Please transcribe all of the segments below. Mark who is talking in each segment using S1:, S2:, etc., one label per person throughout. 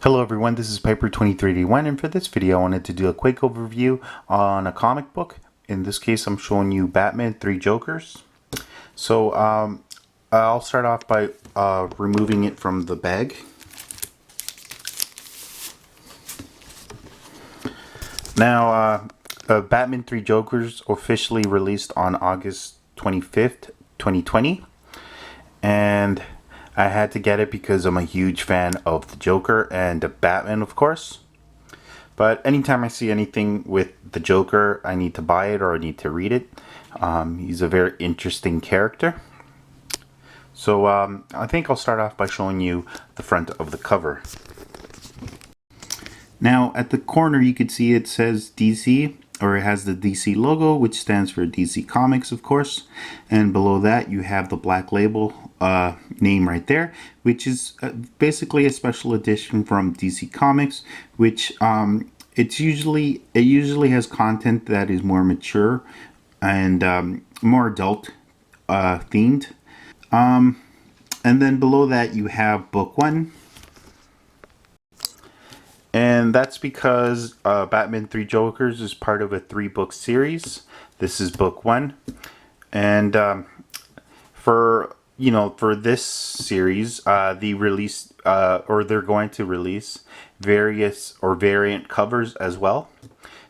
S1: Hello everyone, this is Piper2381, and for this video I wanted to do a quick overview on a comic book. In this case I'm showing you Batman 3 Jokers. So I'll start off by removing it from the bag. Now Batman 3 Jokers officially released on August 25th, 2020, and I had to get it because I'm a huge fan of the Joker and Batman, of course. But anytime I see anything with the Joker, I need to buy it or I need to read it. He's a very interesting character. So I think I'll start off by showing you the front of the cover. Now at the corner you can see it says DC, or it has the DC logo, which stands for DC Comics, of course. And below that you have the Black Label name right there, which is basically a special edition from DC Comics, which it usually has content that is more mature and more adult themed. And then below that you have book 1. And that's because Batman 3 Jokers is part of a 3-book series. This is book 1. And for this series, they're going to release various or variant covers as well.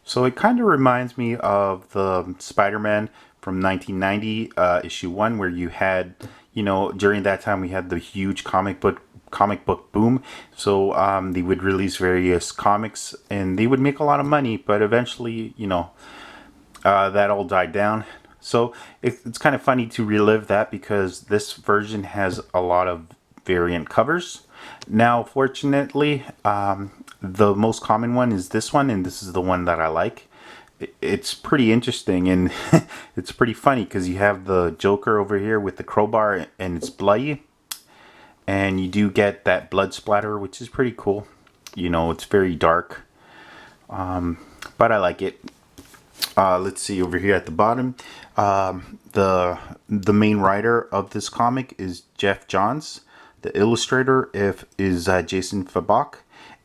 S1: So it kind of reminds me of the Spider-Man from 1990 issue 1, where you had, during that time we had the huge comic book boom. So they would release various comics and they would make a lot of money, but eventually that all died down. So it's kind of funny to relive that, because this version has a lot of variant covers. Now fortunately the most common one is this one, and this is the one that I like. It's pretty interesting, and it's pretty funny because you have the Joker over here with the crowbar and it's bloody. And you do get that blood splatter, which is pretty cool. It's very dark, but I like it. Let's see over here at the bottom. The main writer of this comic is Geoff Johns. The illustrator is Jason Fabok,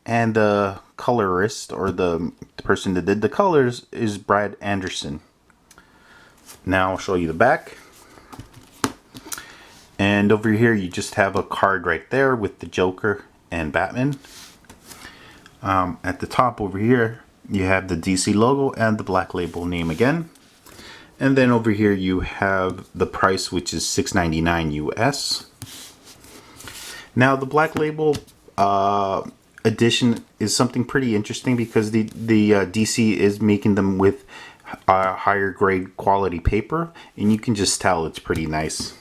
S1: and the colorist, or the person that did the colors, is Brad Anderson. Now I'll show you the back. And over here you just have a card right there with the Joker and Batman. At the top over here you have the DC logo and the Black Label name again. And then over here you have the price, which is $6.99 US. Now the Black Label edition is something pretty interesting, because the DC is making them with higher grade quality paper, and you can just tell it's pretty nice.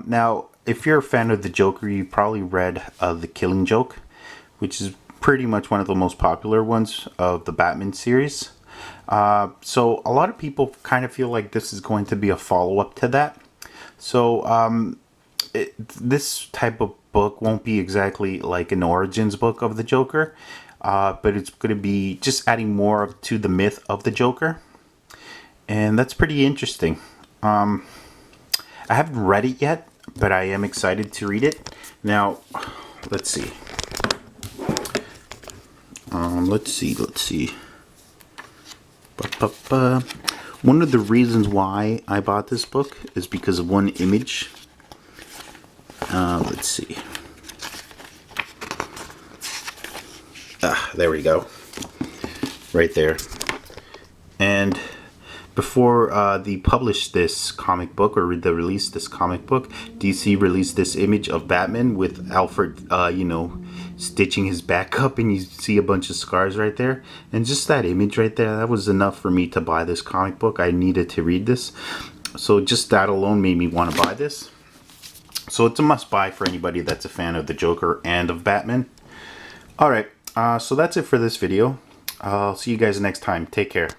S1: Now, if you're a fan of the Joker, you probably read The Killing Joke, which is pretty much one of the most popular ones of the Batman series. So a lot of people kind of feel like this is going to be a follow-up to that. So this type of book won't be exactly like an origins book of the Joker, but it's going to be just adding more to the myth of the Joker. And that's pretty interesting. I haven't read it yet, but I am excited to read it. Now, let's see. Let's see. One of the reasons why I bought this book is because of one image. Let's see. There we go. Right there. And before they published this comic book, or they released this comic book, DC released this image of Batman with Alfred, stitching his back up, and you see a bunch of scars right there. And just that image right there, that was enough for me to buy this comic book. I needed to read this. So just that alone made me want to buy this. So it's a must buy for anybody that's a fan of the Joker and of Batman. Alright, so that's it for this video. I'll see you guys next time. Take care.